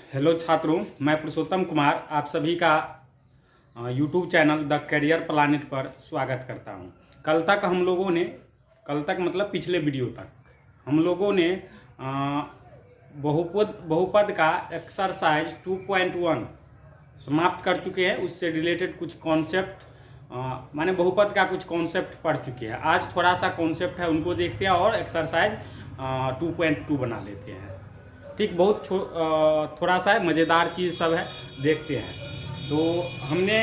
Hello छात्रों, मैं पुरुषोत्तम कुमार आप सभी का YouTube channel the career planet पर स्वागत करता हूं। कल तक मतलब पिछले वीडियो तक हम लोगों ने बहुपद का एक्सरसाइज 2.1 समाप्त कर चुके हैं। उससे रिलेटेड कुछ कॉन्सेप्ट माने बहुपद का कुछ कॉन्सेप्ट पढ़ चुके हैं। आज थोड़ा सा कॉन्सेप्ट है उनको देखते हैं और एक्सरसाइज 2.2 बना लेते हैं। ठीक, बहुत थोड़ा सा मज़ेदार चीज़ सब है, देखते हैं। तो हमने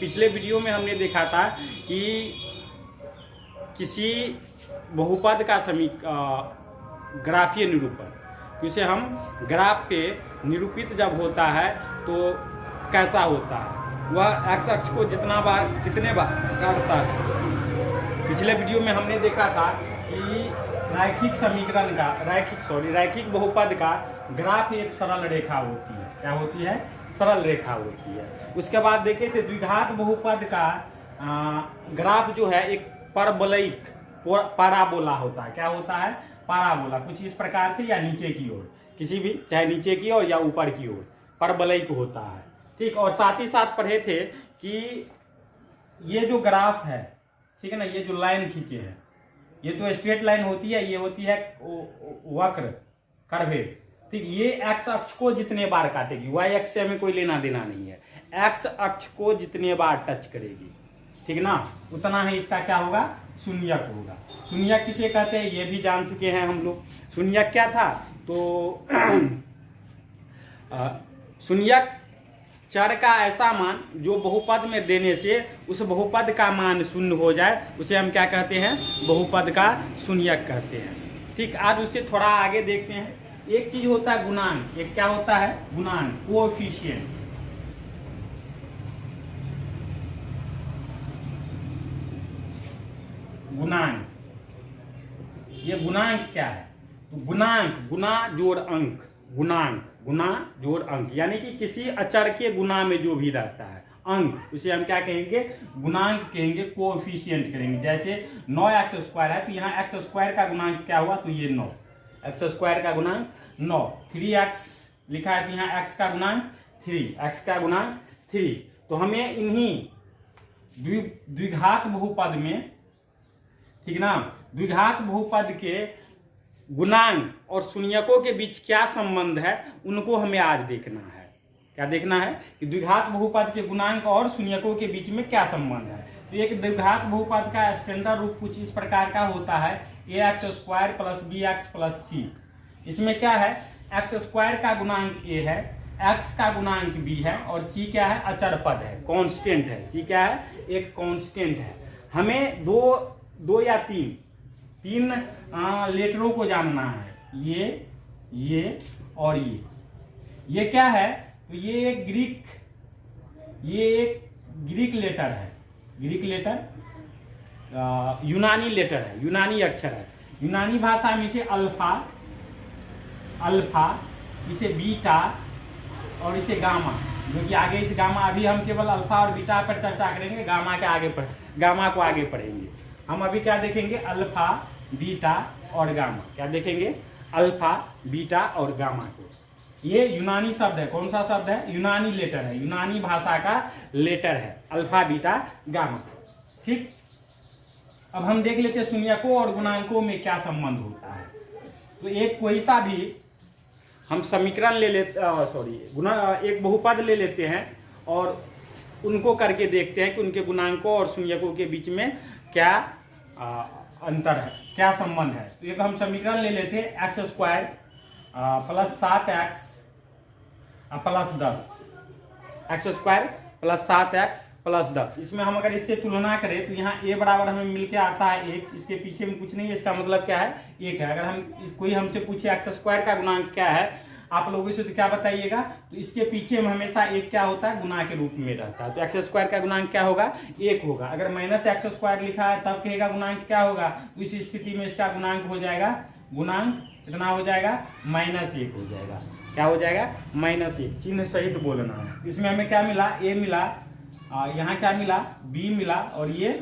पिछले वीडियो में हमने देखा था कि किसी बहुपद का ग्राफीय निरूपण, उसे हम ग्राफ पे निरूपित जब होता है तो कैसा होता है, वह एक्स अक्ष को कितने बार काटता है। पिछले वीडियो में हमने देखा था कि रैखिक बहुपद का ग्राफ एक सरल रेखा होती है। क्या होती है? सरल रेखा होती है। उसके बाद देखे थे द्विघात बहुपद का ग्राफ जो है एक परबोलिक पैराबोला होता है। क्या होता है? पैराबोला, कुछ इस प्रकार से या नीचे की ओर, किसी भी, चाहे नीचे की ओर या ऊपर की ओर परबोलिक होता है। ठीक, और साथ ही साथ पढ़े थे कि ये जो ग्राफ है, ठीक है ना, ये जो लाइन खींचे हैं, ये तो स्ट्रेट लाइन होती है, ये होती है वक्र कर्वे। ठीक, ये एक्स अक्ष को जितने बार काटेगी, वाई अक्ष से हमें कोई लेना देना नहीं है, एक्स अक्ष को जितने बार टच करेगी, ठीक ना, उतना ही इसका क्या होगा? शून्यक होगा। शून्यक किसे कहते हैं ये भी जान चुके हैं हम लोग। शून्यक क्या था? तो शून्यक चर का ऐसा मान जो बहुपद में देने से उस बहुपद का मान शून्य हो जाए, उसे हम क्या कहते हैं? बहुपद का शून्यक कहते हैं। ठीक, आज उससे थोड़ा आगे देखते हैं। एक चीज होता है गुणांक, एक क्या होता है? गुणांक, कोएफिशिएंट। गुणांक, ये गुणांक क्या है? तो गुणांक, गुना जोड़ अंक, गुणांक गुना जोड़ अंक, यानी कि किसी अचर के गुना में जो भी रहता है अंक, उसे हम क्या कहेंगे? गुणांक कहेंगे, कोएफिशिएंट करेंगे। जैसे 9x² है तो यहाँ x² का गुणांक क्या हुआ? तो ये 9, x² का गुणांक 9। 3x लिखा है तो यहाँ x का गुणांक 3, x का गुणांक 3। तो हमें इन्हीं द्विघात बहुपद में, ठीक ना, द्विघात बहुपद के गुणांक और शून्यकों के बीच क्या संबंध है, उनको हमें आज देखना है। क्या देखना है? कि द्विघात बहुपद के गुणांक और शून्यकों के बीच में क्या संबंध है। तो एक द्विघात बहुपद का स्टैंडर्ड रूप कुछ इस प्रकार का होता है, ax² + bx + c। इसमें क्या है? x² का गुणांक a है, x का गुणांक b है और c क्या है? अचर पद है, कांस्टेंट है। c क्या है? एक कांस्टेंट है। हमें दो या तीन लेटरों को जानना है, ये और ये क्या है? तो ये एक ग्रीक लेटर है, ग्रीक लेटर, यूनानी लेटर है, यूनानी अक्षर है। यूनानी भाषा में इसे अल्फा, इसे बीटा और इसे गामा, जो कि आगे इस गामा, अभी हम केवल अल्फा और बीटा पर चर्चा करेंगे, गामा को आगे पढ़ेंगे। हम अभी क्या देखेंगे? अल्फा, बीटा और गामा। क्या देखेंगे? अल्फा, बीटा और गामा को। ये यूनानी शब्द है। कौन सा शब्द है? यूनानी लेटर है, यूनानी भाषा का लेटर है, अल्फा, बीटा, गामा। ठीक, अब हम देख लेते हैं शून्यकों और गुणांकों में क्या संबंध होता है। तो एक कोई सा भी हम समीकरण ले लेते, एक बहुपद ले लेते हैं और उनको करके देखते हैं कि उनके गुणांकों और शून्यकों के बीच में क्या अंतर है, क्या संबंध है। तो एक हम समीकरण ले लेते हैं, x² + 7x + 10, x² + 7x + 10। इसमें हम अगर इससे तुलना करें तो यहाँ a बराबर हमें मिलके आता है 1, इसके पीछे में कुछ नहीं है, इसका मतलब क्या है? 1 है। अगर हम कोई हमसे पूछे x² का गुणांक क्या है, आप लोगों से तो क्या बताइएगा? तो इसके पीछे में हमेशा 1 क्या होता है? गुना के रूप में रहता है। तो x² का गुणांक क्या होगा? 1 होगा। अगर -x² लिखा है तब कहेगा गुणांक क्या होगा? तो इस स्थिति में इसका गुणांक हो जाएगा, गुणांक कितना हो जाएगा? -1 हो जाएगा। क्या हो जाएगा? -1, चिन्ह सहित बोलना है। इसमें हमें क्या मिला? a मिला, यहाँ क्या मिला? b मिला और ये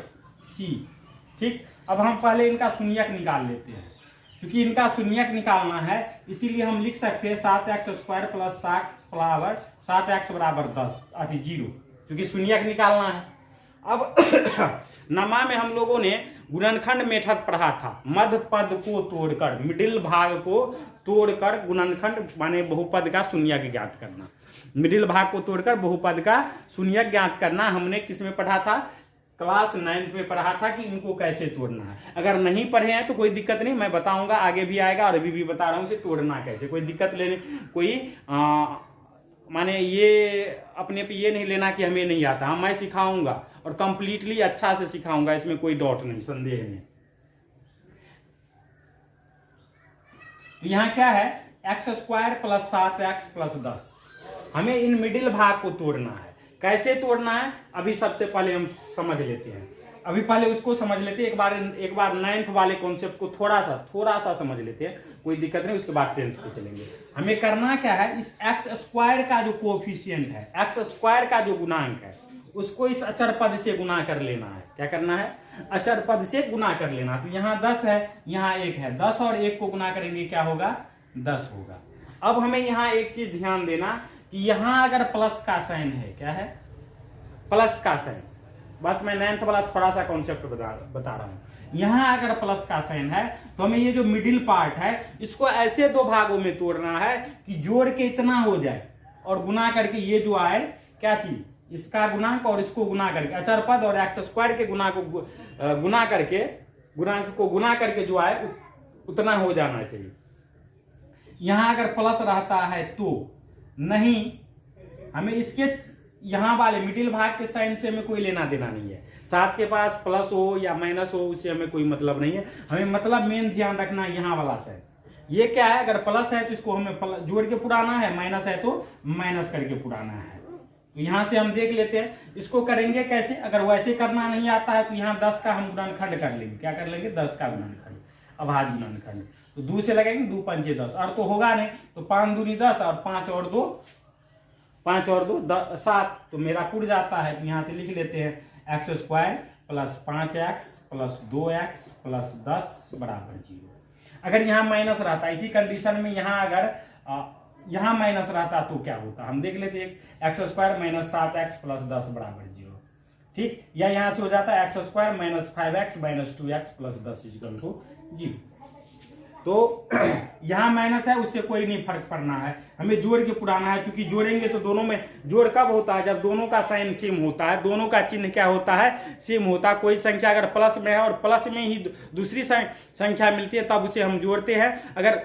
c। ठीक, अब हम पहले इनका शून्यक निकाल लेते हैं। क्योंकि इनका शून्यक निकालना है इसीलिए हम लिख सकते हैं 7x² प्लस 7x बराबर 10 अति 0, क्योंकि शून्यक निकालना है। अब नमा में हम लोगों ने गुणनखंड मेथड पढ़ा था, मध्य पद को तोड़कर, मिडिल भाग को तोड़कर गुणनखंड माने बहुपद का शून्यक ज्ञात करना। मिडिल भाग को तोड़कर बहुपद का शून्यक ज्ञात करना हमने किस में पढ़ा था? क्लास 9th में पढ़ा था कि इनको कैसे तोड़ना है। अगर नहीं पढ़े हैं तो कोई दिक्कत नहीं, मैं बताऊंगा, आगे भी आएगा और अभी भी बता रहा हूं इसे तोड़ना कैसे। कोई दिक्कत लेने कोई माने ये अपने पे ये नहीं लेना कि हमें नहीं आता, मैं सिखाऊंगा और कंप्लीटली अच्छा से सिखाऊंगा, इसमें कोई डाउट नहीं, संदेह नहीं। तो यहां क्या है? x² plus 7x plus 10। हमें इन मिडिल भाग को तोड़ना है। कैसे तोड़ना है अभी सबसे पहले हम समझ लेते हैं। अभी पहले उसको समझ लेते हैं, एक बार 9th वाले कॉन्सेप्ट को थोड़ा सा समझ लेते हैं, कोई दिक्कत नहीं, उसके बाद 10th पे चलेंगे। हमें करना क्या है? इस x² का जो कोएफिशिएंट है, x² का जो गुणांक है, उसको इस अचर पद से गुना कर लेना है। क्या करना है? अचर पद से गुना कर लेना। तो यहाँ 10 है, यहाँ 1 है, 10 और 1 को गुना करेंगे क्या होगा? 10 होगा। अब हमें यहाँ एक चीज ध्यान देना कि यहां अगर प्लस का साइन है, क्या है? प्लस का साइन। बस मैं 9th वाला थोड़ा सा कॉन्सेप्ट बता रहा हूं। यहां अगर प्लस का साइन है तो हमें ये जो मिडिल पार्ट है इसको ऐसे दो भागों में तोड़ना है कि जोड़ के इतना हो जाए और गुना करके ये जो आए क्या चीज, इसका गुणांक और इसको गुना करके, अचर पद और x² के गुना को गुना करके, गुणांक को गुना करके जो आए उतना हो जाना चाहिए। यहां अगर प्लस रहता है तो नहीं, हमें इसके यहां वाले मिडिल भाग के साइन से हमें कोई लेना देना नहीं है। 7 के पास प्लस हो या माइनस हो उससे हमें कोई मतलब नहीं है। हमें मतलब मेन ध्यान रखना है यहाँ वाला साइन। ये क्या है? अगर प्लस है तो इसको हमें जोड़ के पुराना है, माइनस है तो माइनस करके पुराना है। तो यहां से हम देख लेते हैं इसको करेंगे कैसे। अगर वैसे करना नहीं आता है तो यहाँ 10 का हम गुणनखंड कर लेंगे। क्या कर लेंगे? 10 का गुणनखंड, अभाज्य गुणनखंड। तो 2 से लगेंगे, 2 पंचे 10, और तो होगा नहीं, तो 5 दूनी 10 और 5 और 2 7, तो मेरा पुर जाता है। तो यहां से लिख लेते हैं x² plus 5x plus 2x plus 10 बराबर 0। अगर यहाँ माइनस रहता, इसी कंडीशन में यहाँ अगर यहाँ माइनस रहता तो क्या होता हम देख लेते हैं। x² माइनस 7x प्लस 10 बराबर 0, ठीक। या यहां से हो जाता है x² minus 5x minus 2x plus 10 equal to 0। तो यहां माइनस है, उससे कोई नहीं फर्क पड़ना है, हमें जोड़ के पुराना है। क्योंकि जोड़ेंगे तो दोनों में जोड़ कब होता है? जब दोनों का साइन सेम होता है, दोनों का चिन्ह क्या होता है? सेम होता है। कोई संख्या अगर प्लस में है और प्लस में ही दूसरी संख्या मिलती है तब उसे हम जोड़ते हैं। अगर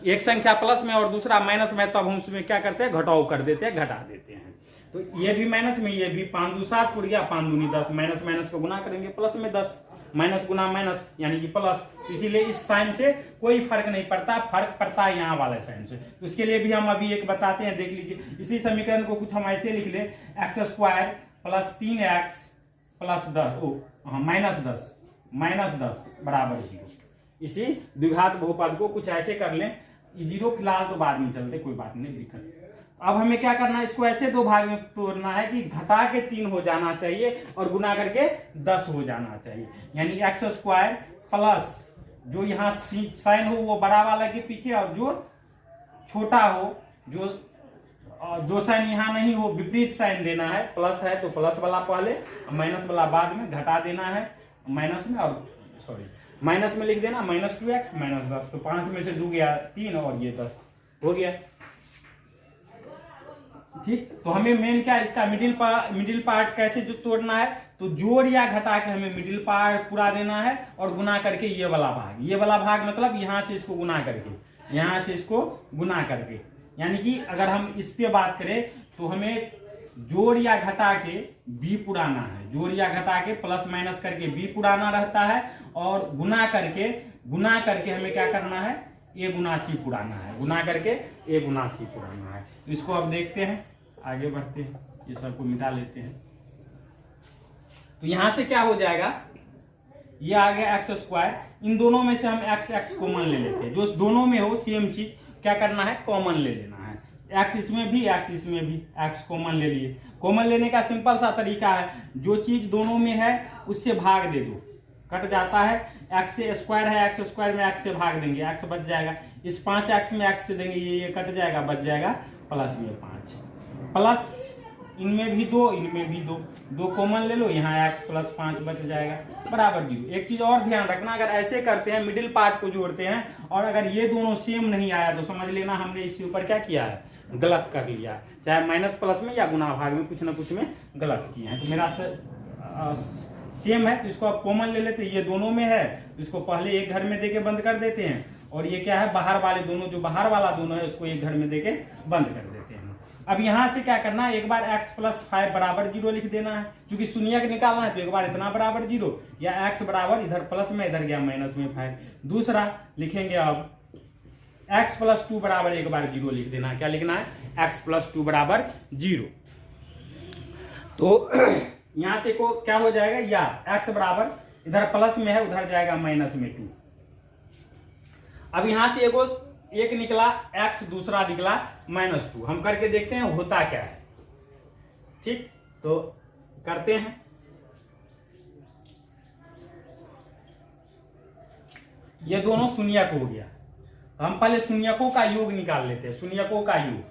एक संख्या प्लस में और दूसरा माइनस में तब हम उसमें क्या करते हैं? घटाव कर देते हैं, घटा देते हैं। तो ये भी माइनस में, ये भी 5 2 7 पुर गया, 5 दूनी 10, माइनस माइनस को गुना करेंगे प्लस में 10, माइनस गुना माइनस यानी कि प्लस। इसीलिए इस साइन से कोई फर्क नहीं पड़ता, फर्क पड़ता है यहाँ वाले साइन से। तो उसके लिए भी हम अभी एक बताते हैं, देख लीजिए। इसी समीकरण को कुछ हम ऐसे लिख ले, x² plus 3x plus 10 minus 10 बराबर 0। इसी द्विघात बहुपद को कुछ ऐसे कर लें। 0 फिलहाल तो बाद में चलते, कोई बात नहीं, दिक्कत। अब हमें क्या करना है? इसको ऐसे दो भाग में तोड़ना है कि घटा के 3 हो जाना चाहिए और गुना करके 10 हो जाना चाहिए। यानी x² प्लस जो यहाँ साइन हो वो बड़ा वाला के पीछे, और जो छोटा हो, जो साइन यहाँ नहीं हो, विपरीत साइन देना है। प्लस है तो प्लस वाला पहले, माइनस वाला बाद में, घटा देना है माइनस में, और सॉरी माइनस में लिख देना माइनस 2x माइनस 10। तो 5 में से 2 गया 3 और ये 10 हो गया, ठीक। तो हमें मेन क्या, इसका मिडिल पार्ट कैसे जो तोड़ना है? तो जोड़ या घटा के हमें मिडिल पार्ट पूरा देना है और गुना करके ये वाला भाग मतलब यहां से इसको गुना करके, यहां से इसको गुना करके। यानी कि अगर हम इस पे बात करें तो हमें जोड़ या घटा के b पुराना है, जोड़ या घटा के प्लस माइनस करके b पुराना रहता है, और गुना करके हमें क्या करना है? a गुना c पुराना है, गुना करके a गुना c पुराना है। तो इसको अब देखते हैं, आगे बढ़ते हैं, ये सबको मिटा लेते हैं। तो यहां से क्या हो जाएगा? ये आ गया x²। इन दोनों में से हम x कॉमन ले लेते हैं, जो दोनों में हो सेम चीज क्या करना है? कॉमन ले लेना है। x इसमें भी, x इसमें भी, x कॉमन ले लिए। कॉमन लेने का सिंपल सा तरीका है, जो चीज दोनों में है उससे भाग दे दो, कट जाता है। x से स्क्वायर है, x² में x से भाग देंगे, x बच जाएगा। इस 5x में x से देंगे, ये कट जाएगा, बच जाएगा प्लस में 5, प्लस इनमें भी 2, इनमें भी 2, 2 कॉमन ले लो, यहाँ x प्लस 5 बच जाएगा बराबर 0। एक चीज और ध्यान रखना, अगर ऐसे करते हैं मिडिल पार्ट को जोड़ते हैं और अगर ये दोनों सेम नहीं आया तो समझ लेना हमने इसके ऊपर क्या किया है, गलत कर लिया, चाहे माइनस प्लस में या गुना भाग में कुछ ना कुछ में गलत किए हैं। तो मेरा सेम है तो इसको आप कॉमन ले लेते हैं, ये दोनों में है तो इसको पहले एक घर में देके बंद कर देते हैं, और ये क्या है बाहर वाले दोनों, जो बाहर वाला दोनों है उसको एक घर में देके बंद कर देते हैं। अब यहां से क्या करना है, एक बार x प्लस 5 बराबर 0 लिख देना है, क्योंकि शून्यक निकालना है तो एक बार इतना बराबर 0, या x बराबर इधर प्लस में इधर गया माइनस में 5। दूसरा लिखेंगे अब x प्लस 2 बराबर एक बार 0 लिख देना है, क्या लिखना है, x प्लस 2 बराबर 0। तो यहां से को क्या हो जाएगा, या x बराबर इधर प्लस में है उधर जाएगा माइनस में 2। अब यहां से एक निकला x, दूसरा निकला -2, हम करके देखते हैं होता क्या है। ठीक, तो करते हैं। ये दोनों शून्यक हो गया, तो हम पहले शून्यकों का योग निकाल लेते हैं। शून्यकों का योग,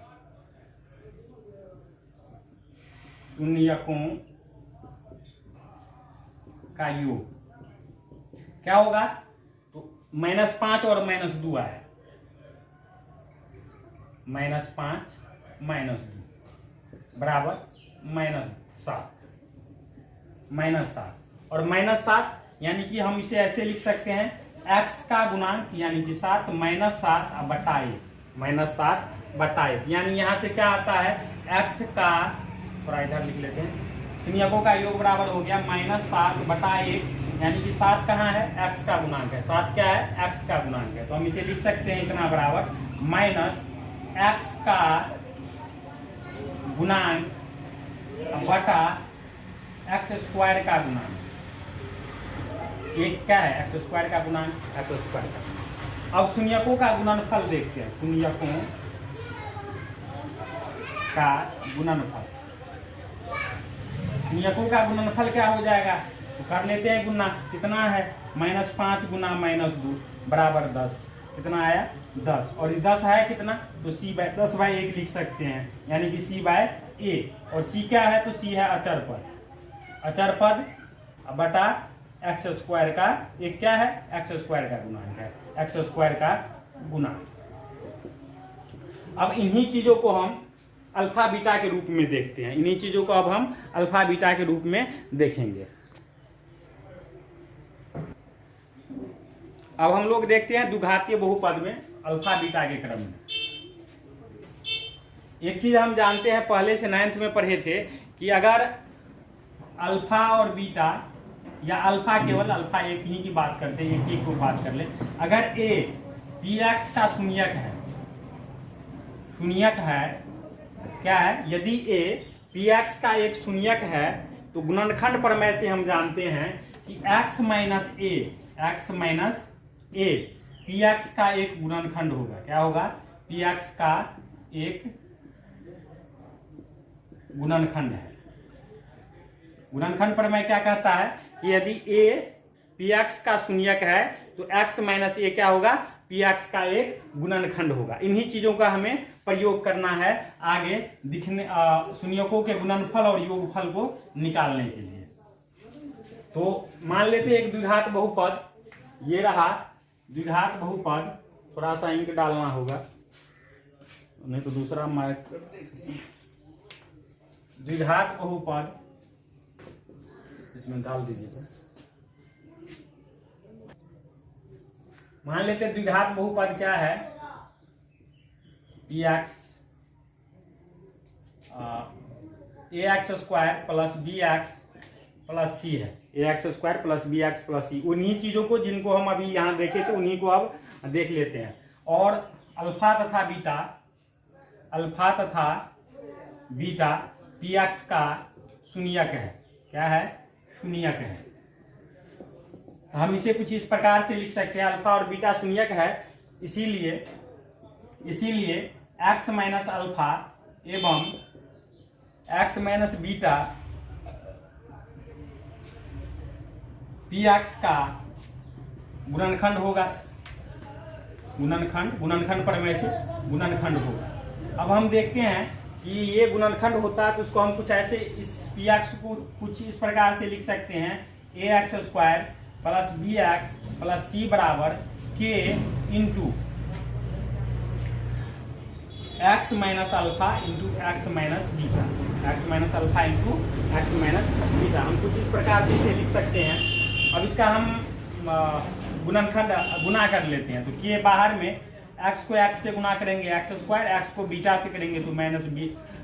शून्यकों का योग क्या होगा, तो -5 और -2 आया, -5 -2 बराबर -7, और -7 यानी कि हम इसे ऐसे लिख सकते हैं, x का गुणांक यानी कि 7 -7 बटा 1, -7 बटा 1, यानी यहां से क्या आता है, x का, थोड़ा इधर लिख लेते हैं, शून्यकों का योग बराबर हो गया -7 बटा 1, यानी कि 7 कहाँ है, x का गुणांक है, 7 क्या है, x का गुणांक है, तो हम इसे लिख सकते हैं इतना बराबर माइनस x का गुणांक बटा x स्क्वायर का गुणांक, एक क्या है, x स्क्वायर का गुणांक, x स्क्वायर का। अब शून्यकों का गुणनफल देखते हैं, शून्यकों का गुणनफल, शून्यकों का गुणनफल क्या हो जाएगा, तो कर लेते हैं गुना, कितना है, -5 गुना -2 बराबर 10, कितना आया 10, और 10 है कितना, तो c/10/1 लिख सकते हैं, यानी कि c/a, और c क्या है, तो c है अचर पद, अचर पद बटा x स्क्वायर का, एक क्या है, x स्क्वायर का गुणांक है, x स्क्वायर का गुणांक। अब इन्हीं चीजों को हम अल्फा बीटा के रूप में देखते हैं, इन्हीं चीजों को अब हम अल्फा बीटा के रूप में देखेंगे। अब हम लोग देखते हैं द्विघातीय बहुपद में अल्फा बीटा के क्रम में। एक चीज हम जानते हैं, पहले से 9th में पढ़े थे कि अगर अल्फा और बीटा, या अल्फा केवल अल्फा एक ही की बात करते हैं, एक ही को बात कर ले, अगर a px का शून्यक है, शून्यक है, क्या है, यदि a px का एक शून्यक है तो गुणनखंड प्रमेय से हम जानते हैं कि x माइनस a px का एक गुणनखंड होगा, क्या होगा, px का एक गुणनखंड है। गुणनखंड प्रमेय क्या कहता है कि यदि a px का शून्यक है तो x माइनस a क्या होगा, px का एक गुणनखंड होगा। इन्हीं चीजों का हमें प्रयोग करना है आगे दिखने, शून्यकों के गुणनफल और योगफल को निकालने के लिए। तो मान लेते एक द्विघात बहुपद, ये रहा द्विघात बहुपद, थोड़ा सा इंक डालना होगा नहीं तो दूसरा मार्क कर देंगे। द्विघात बहुपद इसमें डाल दीजिएगा। मान लेते द्विघात बहुपद क्या है, px ax square plus bx plus c है, ax square plus bx plus c, उन्हीं चीजों को जिनको हम अभी यहाँ देखे थे उन्हीं को अब देख लेते हैं। और अल्फा तथा बीटा px का शून्यक है, क्या है, शून्यक है। हम इसे कुछ इस प्रकार से लिख सकते हैं, अल्फा और बीटा शून्यक है, इसीलिए x माइनस अल्फा एवं x माइनस बीटा px का गुणनखंड होगा। गुणनखंड पर में से गुणनखंड होगा। अब हम देखते हैं कि ये गुणनखंड होता है तो उसको हम कुछ ऐसे इस पी एक्स को कुछ इस प्रकार से लिख सकते हैं, a x square plus b x plus c बराबर k into x minus alpha into x minus beta, x minus alpha into x minus beta. हम कुछ इस प्रकार से इसे लिख सकते हैं। अब इसका हम गुणनखंड गुना कर लेते हैं, तो के बाहर में एक्स को एक्स से गुना करेंगे एक्स स्क्वायर, एक्स को बीटा से करेंगे तो माइनस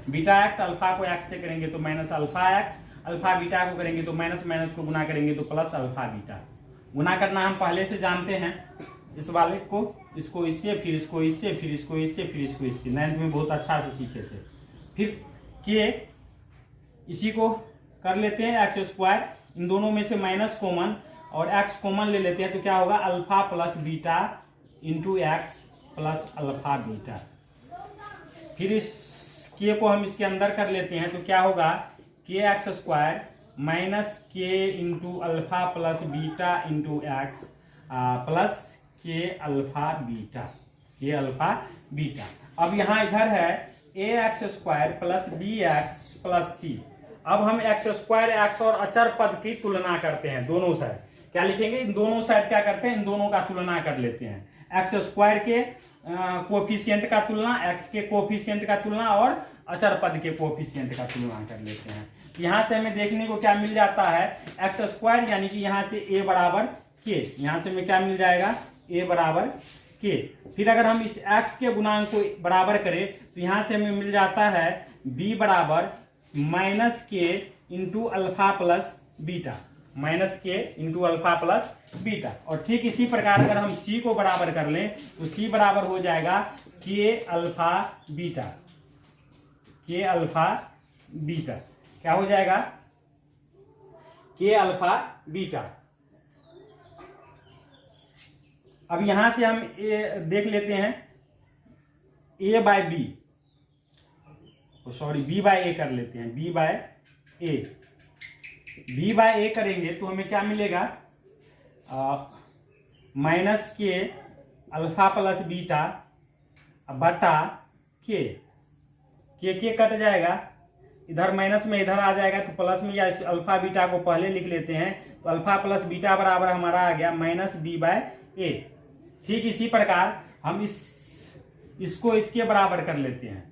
बीटा एक्स, अल्फा को एक्स से करेंगे तो minus alpha x, alpha beta को करेंगे तो माइनस माइनस को गुना करेंगे तो प्लस अल्फा बीटा। गुना करना हम पहले से जानते हैं, इस वाले को इसको इससे, फिर इसको इससे, फिर इसको इससे, फिर इसको इससे, 9th में बहुत अच्छा से सीखे थे। फिर के इसी को कर लेते हैं एक्स स्क्वायर, इन दोनों में से माइनस कॉमन और एक्स कॉमन ले लेते हैं तो क्या होगा alpha plus beta into x plus alpha beta. फिर इस के को हम इसके अंदर कर लेते हैं तो क्या होगा k x square minus k into alpha plus beta into x plus k alpha beta, k alpha beta. अब यहाँ इधर है a x square plus b x plus c. अब हम एक्स स्क्वायर एक्स और अचर पद की तुलना करते हैं दोनों साइड। क्या लिखेंगे, इन दोनों साइड क्या करते हैं, इन दोनों का तुलना कर लेते हैं। एक्स स्क्वायर के कोफिशिएंट का तुलना, एक्स के कोफिशिएंट का तुलना और अचर पद के कोफिशिएंट का तुलना कर लेते हैं। यहाँ से हमें देखने को क्या मिल जाता है, एक्स स्क्वायर यानी कि यहाँ से ए बराबर के, यहाँ से हमें क्या मिल जाएगा ए बराबर के। फिर अगर हम इस एक्स के गुणांक को बराबर करें तो यहाँ से हमें मिल जाता है बी बराबर minus k into alpha plus beta, minus k into alpha plus beta. और ठीक इसी प्रकार अगर हम सी को बराबर कर लें तो सी बराबर हो जाएगा के alpha beta, k alpha beta. क्या हो जाएगा के अल्फा बीटा। अब यहां से हम देख लेते हैं a by b, sorry b by a कर लेते हैं, b by a. B by a करेंगे तो हमें क्या मिलेगा माइनस के अल्फा प्लस बीटा बटा के कट जाएगा, इधर माइनस में इधर आ जाएगा तो प्लस में, या अल्फा बीटा को पहले लिख लेते हैं तो अल्फा प्लस बीटा बराबर हमारा आ गया माइनस बी बाय ए। ठीक इसी प्रकार हम इसको इसके बराबर कर लेते हैं,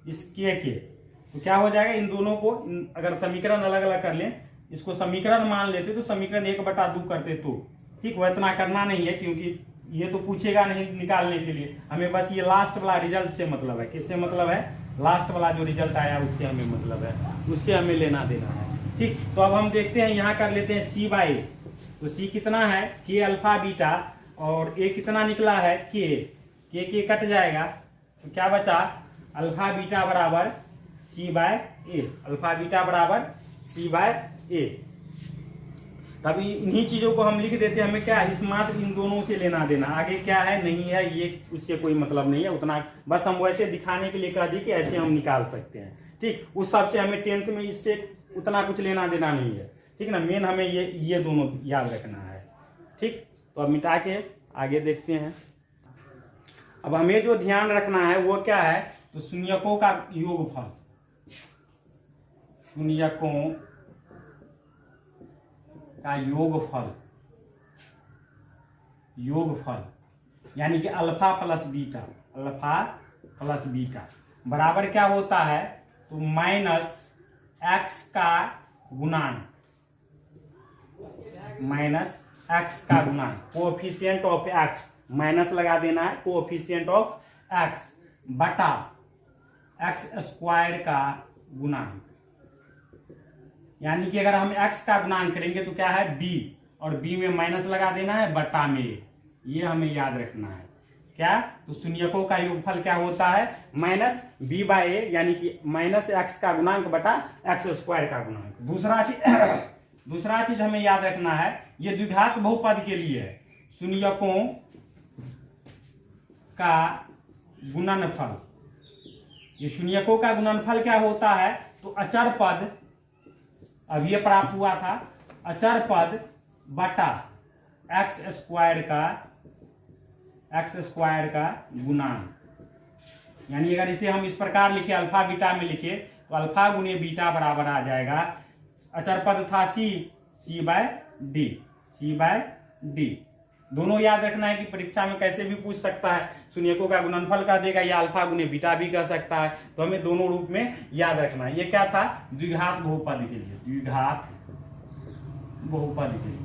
इस के तो क्या हो जाएगा, इन दोनों को अगर समीकरण अलग अलग कर लें, इसको समीकरण मान लेते तो समीकरण 1/2 करते तो ठीक, वो इतना करना नहीं है क्योंकि ये तो पूछेगा नहीं निकालने के लिए। हमें बस ये लास्ट वाला रिजल्ट से मतलब है। किससे मतलब है, लास्ट वाला जो रिजल्ट आया उससे हमें मतलब है, उससे हमें लेना देना है। ठीक, तो अब हम देखते हैं यहाँ कर लेते हैं सी बाय ए। तो सी कितना है के अल्फा बीटा और ए कितना निकला है के कट जाएगा तो क्या बचा अल्फा बीटा बराबर सी बाय ए, अल्फा बीटा बराबर सी बाय ए। तभी इन्हीं चीजों को हम लिख देते हैं। हमें क्या इस मात्र इन दोनों से लेना देना, आगे क्या है नहीं है ये उससे कोई मतलब नहीं है, उतना बस हम वैसे दिखाने के लिए कह दी कि ऐसे हम निकाल सकते हैं। ठीक, उस सब से हमें 10th में इससे उतना कुछ लेना देना नहीं है। ठीक ना, मेन हमें ये दोनों याद रखना है। ठीक, तो अब मिटा के आगे देखते हैं। अब हमें जो ध्यान रखना है वो क्या है, तो शून्यकों का योगफल, शून्यकों का योगफल, यानी कि alpha plus beta, alpha plus beta बराबर क्या होता है, तो माइनस एक्स का गुणांक, माइनस एक्स का गुणांक, कोएफिशिएंट ऑफ एक्स, माइनस लगा देना है, कोएफिशिएंट ऑफ एक्स बटा एक्स स्क्वायर का गुणांक। यानी कि अगर हम x का गुणांक करेंगे तो क्या है b, और b में माइनस लगा देना है बटा में, ये हमें याद रखना है। क्या, तो शून्यकों का योगफल क्या होता है माइनस b बाय ए, यानी कि माइनस x का गुणांक बटा x स्क्वायर का गुणांक। दूसरा चीज हमें याद रखना है, ये द्विघात बहुपद के लिए है, शून्यकों का गुणनफल। ये शून्यकों का गुणनफल क्या होता है, तो अचर पद, अब ये प्राप्त हुआ था अचर पद बटा एक्स स्क्वायर का एक्स स्क्वायर का गुणांक। यानी अगर इसे हम इस प्रकार लिखे, अल्फा बीटा में लिखे, तो अल्फा गुने बीटा बराबर आ जाएगा, अचर पद था सी बाय डी। दोनों याद रखना है कि परीक्षा में कैसे भी पूछ सकता है, शून्यकों का गुणनफल का देगा या अल्फा गुने बीटा भी कह सकता है, तो हमें दोनों रूप में याद रखना है। ये क्या था, द्विघात बहुपद के लिए, द्विघात बहुपद के लिए।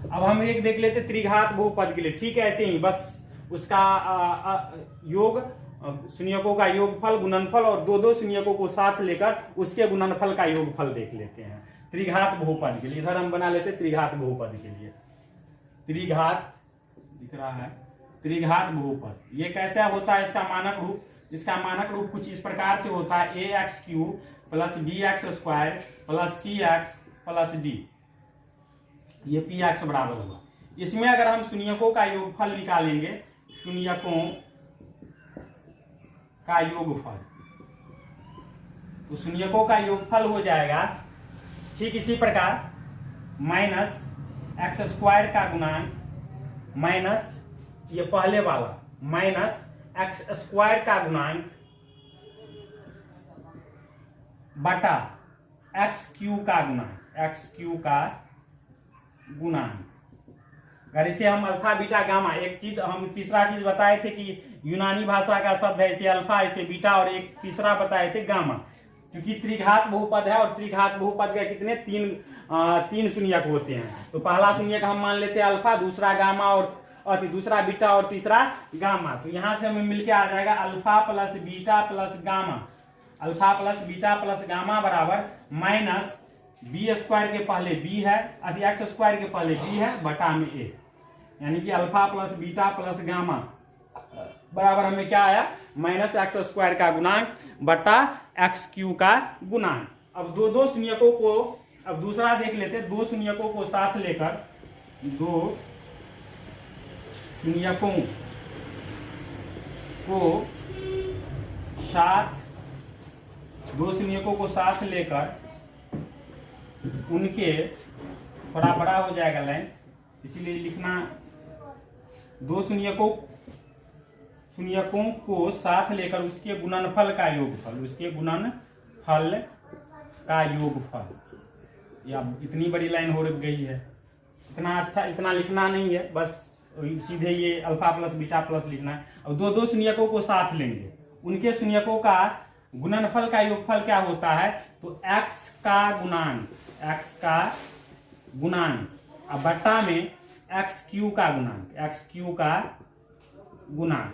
अब हम एक देख लेते त्रिघात बहुपद के लिए। ठीक है, ऐसे ही बस उसका योग, शून्यकों का योगफल, गुणनफल और दो शून्यकों को साथ लेकर उसके गुणनफल का योगफल देख लेते हैं त्रिघात बहुपद के लिए। इधर हम बना लेते त्रिघात बहुपद के लिए। त्रिघात दिख रहा है, त्रिघात बहुपद ये कैसा होता है, इसका मानक रूप, इसका मानक रूप कुछ इस प्रकार से होता है, a x cube plus b x square plus c x plus d, ये पी एक्स बराबर होगा। इसमें अगर हम शून्यकों का योगफल निकालेंगे, शून्यकों का योगफल, तो शून्यकों का योगफल हो जाएगा ठीक इसी प्रकार, माइनस एक्स स्क्वायर का गुणांक माइनस ये पहले वाला माइनस एक्स स्क्वायर का गुणांक बटा एक्स क्यू का गुणांक, एक्स क्यू का गुणांक। अगर इसे हम अल्फा बीटा गामा, एक चीज हम तीसरा चीज बताए थे कि यूनानी भाषा का शब्द है, इसे अल्फा इसे बीटा, और एक तीसरा बताए थे गामा। क्योंकि त्रिघात बहुपद है और त्रिघात बहुपद के कितने तीन शून्यक होते हैं, तो पहला शून्यक हम मान लेते हैं अल्फा, दूसरा गामा और दूसरा बीटा और तीसरा गामा। तो यहां से हमें मिलके आ जाएगा alpha plus beta plus gamma, alpha plus beta plus gamma बराबर माइनस बी स्क्वायर के पहले बी है, एक्स स्क्वायर के पहले बी है बटा में ए, यानी कि alpha plus beta plus gamma बराबर हमें क्या आया, माइनस एक्स स्क्वायर का गुणांक बटा एक्स क्यू का गुणांक। अब दो शून्यकों को, अब दूसरा देख लेते, दो शून्यकों को साथ लेकर, दो शून्यकों को साथ लेकर उनके, थोड़ा बड़ा हो जाएगा लाइन इसीलिए लिखना, दो शून्यकों को साथ लेकर उसके गुणनफल का योगफल, उसके गुणनफल का योगफल। या इतनी बड़ी लाइन हो गई है, इतना अच्छा इतना लिखना नहीं है, बस सीधे ये अल्फा प्लस बीटा प्लस लिखना है। अब दो शून्यकों को साथ लेंगे, उनके शून्यकों का गुणनफल का योगफल क्या होता है, तो x का गुणांक अब बट्टा में एक्स क्यू का गुणांक।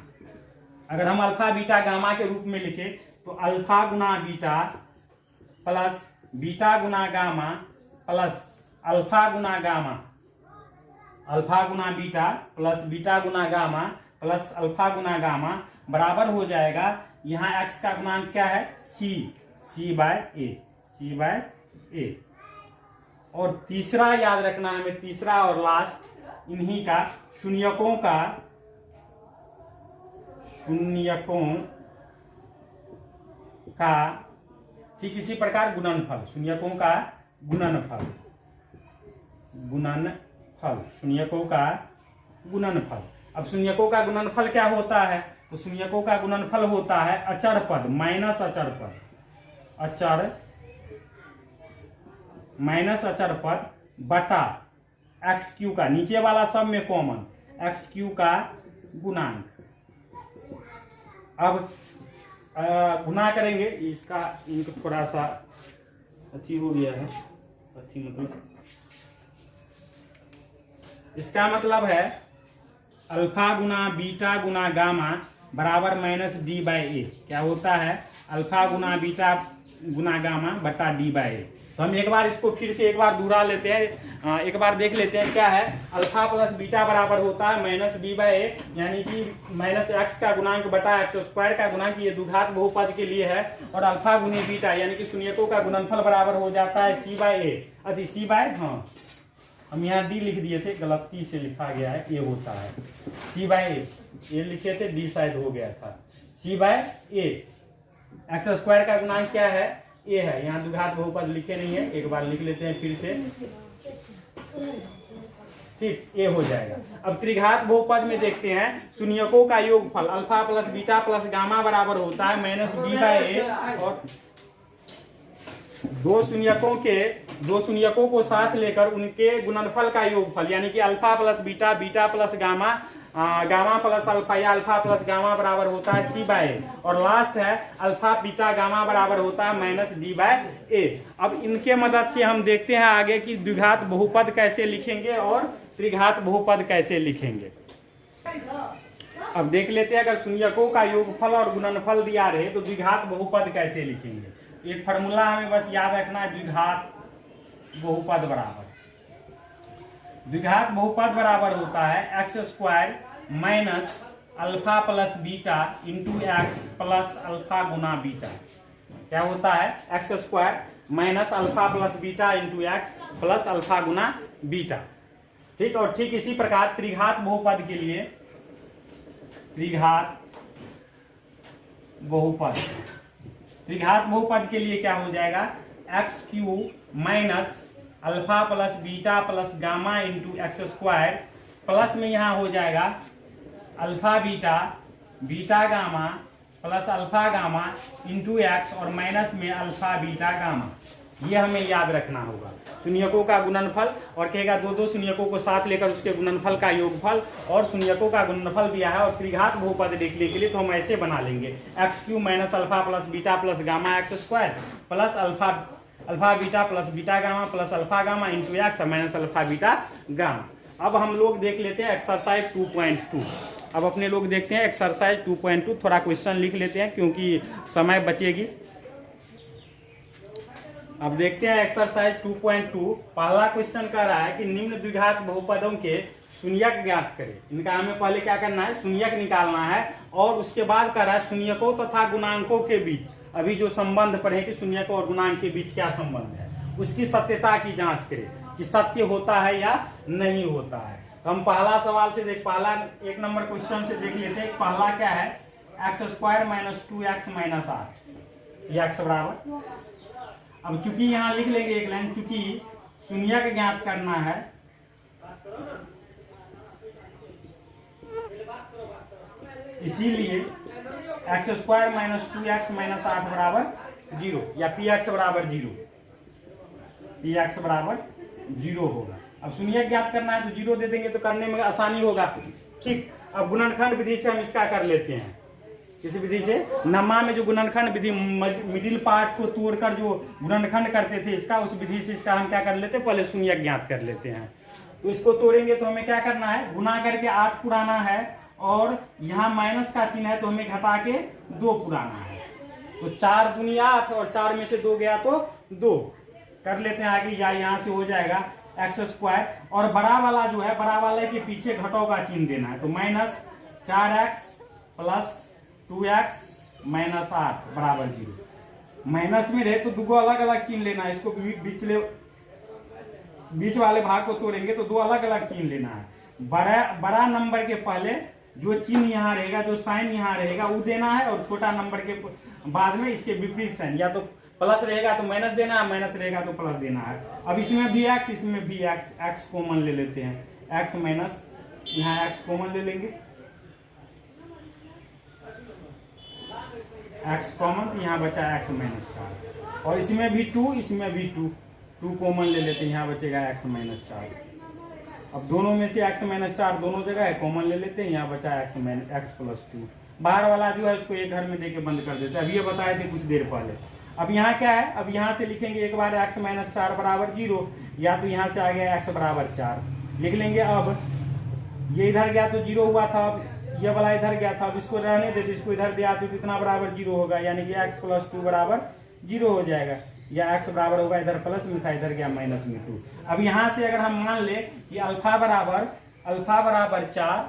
अगर हम अल्फा बीटा गामा के रूप में लिखे तो अल्फा गुना बीटा प्लस बीटा गुना गामा प्लस अल्फा गुना गामा, अल्फा गुना बीटा प्लस बीटा गुना गामा प्लस अल्फा गुना गामा बराबर हो जाएगा, यहाँ x का गुणांक क्या है, सी बाय ए। और तीसरा याद रखना है हमें, तीसरा और लास्ट इन्हीं का शून्यकों का ठीक इसी प्रकार गुणनफल, शून्यकों का गुणनफल, शून्यकों का गुणनफल। अब शून्यकों का गुणनफल क्या होता है, तो शून्यकों का गुणनफल होता है अचर पद माइनस अचर पद, माइनस अचर पद बटा एक्स क्यू का, नीचे वाला सब में कॉमन, एक्स क्यू का गुणांक। अब गुना करेंगे, इसका इनको थोड़ा सा अथी हो गया है, अथी मतलब इसका मतलब है अल्फा गुना बीटा गुना गामा बराबर माइनस डी बाई ए। क्या होता है, अल्फा गुना बीटा गुना गामा बटा डी बाई ए। तो हम एक बार इसको फिर से एक बार दोहरा लेते हैं, एक बार देख लेते हैं क्या है, अल्फा प्लस बीटा बराबर होता है माइनस बी बाई ए, यानी कि माइनस एक्स का गुणांक बटा एक्स स्क्वायर का गुणांक, ये द्विघात बहुपद के लिए है। और अल्फा गुनी बीटा यानी कि शून्यकों का गुणनफल बराबर हो जाता है सी बाय ए, सी बाय, हाँ हम यहाँ डी लिख दिए थे, गलती से लिखा गया है, ए होता है सी बाय ए लिखे थे, डी शायद हो गया था, सी बाय ए। एक्स स्क्वायर का गुणांक क्या है, ए है, यहाँ द्विघात बहुपद लिखे नहीं है, एक बार लिख लेते हैं फिर से, ठीक, ये हो जाएगा। अब त्रिघात बहुपद में देखते हैं शून्यकों का योगफल alpha plus beta plus gamma बराबर होता है माइनस बी बाई ए, और दो शून्यकों को साथ लेकर उनके गुणनफल का योगफल यानी कि alpha plus beta beta plus gamma gamma plus alpha या अल्फा प्लस गामा बराबर होता है सी बाय ए, और लास्ट है अल्फा बीटा गामा बराबर होता है माइनस डी बाय ए। अब इनके मदद से हम देखते हैं आगे कि द्विघात बहुपद कैसे लिखेंगे और त्रिघात बहुपद कैसे लिखेंगे। अब देख लेते हैं अगर शून्यकों का योगफल और गुणनफल दिया रहे तो द्विघात बहुपद कैसे लिखेंगे। एक फॉर्मूला हमें बस याद रखना है, द्विघात बहुपद बराबर होता है x square minus alpha plus beta into x plus alpha गुना बीटा। क्या होता है? X square minus alpha plus beta into x plus alpha गुना बीटा। ठीक, और ठीक इसी प्रकार त्रिघात बहुपद के लिए त्रिघात बहुपद के लिए क्या हो जाएगा? X Q minus alpha plus beta plus gamma into x square, plus में यहां हो जाएगा alpha beta beta gamma plus alpha gamma into x, और माइनस में अल्फा बीटा गामा। ये हमें याद रखना होगा। शून्यकों का गुणनफल, और कहेगा दो शून्यकों को साथ लेकर उसके गुणनफल का योगफल, और शून्यकों का गुणनफल दिया है। और त्रिघात बहुपद देखने के लिए तो हम ऐसे बना लेंगे x Q minus alpha plus beta plus gamma x square plus alpha beta plus beta gamma plus alpha gamma into x minus alpha beta gamma. अब हम लोग देख लेते हैं एक्सरसाइज 2.2। अब अपने लोग देखते हैं एक्सरसाइज 2.2। थोड़ा क्वेश्चन लिख लेते हैं क्योंकि समय बचेगी। अब देखते हैं एक्सरसाइज 2.2। पहला क्वेश्चन कह रहा है कि निम्न द्विघात बहुपदों के शून्यक ज्ञात करें। इनका हमें पहले क्या करना है? शून्यक निकालना है, और उसके बाद कह रहा है शून्यकों तथा गुणांकों के बीच अभी जो संबंध पढ़े कि शून्यकों और गुणांक के बीच क्या संबंध है, उसकी सत्यता की जांच करें कि सत्य होता है या नहीं होता है। तो हम पहला सवाल से पहला 1 नंबर क्वेश्चन से देख लेते हैं। पहला क्या है? X square minus 2x minus 8, ये एक्स बराबर। अब चूंकि यहां लिख लेंगे एक लाइन, चूंकि शून्यक ज्ञात करना है, इसीलिए x square minus 2x minus 8 बराबर 0, या पी एक्स बराबर 0, पी एक्स बराबर 0 होगा। अब शून्यक ज्ञात करना है तो 0 दे देंगे तो करने में आसानी होगा। ठीक, अब गुणनखंड विधि से हम इसका कर लेते हैं। किस विधि से? नम्मा में जो गुणनखंड विधि मिडिल पार्ट को तोड़कर जो गुणनखंड करते थे इसका, उस विधि से इसका हम क्या कर लेते हैं? पहले शून्यक ज्ञात कर लेते हैं। तो इसको तोड़ेंगे तो हमें क्या करना है? गुना करके 8 पुराना है, और यहाँ माइनस का चिन्ह है तो हमें घटा के 2 पुराना है। तो 4 दूनी 8, और 4 में से 2 गया तो 2 कर लेते हैं आगे। या यहाँ से हो जाएगा एक्स स्क्वायर, और बड़ा वाला जो है, बड़ा वाले के पीछे घटाव का चिन्ह देना है। तो minus 4x plus 2x minus 8 बराबर 0। माइनस में रहे तो 2 अलग अलग चिन्ह लेना है। इसको बीच वाले भाग को तोड़ेंगे तो 2 अलग अलग चिन्ह लेना है। बड़ा नंबर के पहले जो चिन्ह यहाँ रहेगा, जो साइन यहाँ रहेगा वो देना है, और छोटा नंबर के बाद में इसके विपरीत साइन, या तो प्लस रहेगा तो माइनस देना है, माइनस रहेगा तो प्लस देना है। अब इसमें भी x, इसमें भी x कॉमन ले लेते हैं। x माइनस, यहाँ x कॉमन ले लेंगे, x कॉमन, तो यहाँ बचा x माइनस 4, और इसमें भी 2, इसमें भी 2 कॉमन ले लेते हैं, यहाँ बचेगा x माइनस 4। अब दोनों में से x माइनस 4 दोनों जगह है, कॉमन ले लेते हैं, यहाँ बचा x प्लस 2। बाहर वाला जो है उसको एक घर में देके बंद कर देते हैं। अब ये बताए थे कुछ देर पहले। अब यहाँ क्या है? अब यहाँ से लिखेंगे एक बार x माइनस 4 बराबर 0, या तो यहाँ से आ गया x बराबर 4 लिख लेंगे। अब ये इधर गया तो 0 हुआ था, अब ये वाला इधर गया था, अब इसको रहने देते, इसको इधर दिया तो कितना बराबर 0 होगा, यानी कि x प्लस 2 बराबर 0 हो जाएगा। या x बराबर होगा, इधर प्लस में था, इधर गया माइनस में 2। अब यहाँ से अगर हम मान ले कि अल्फा बराबर 4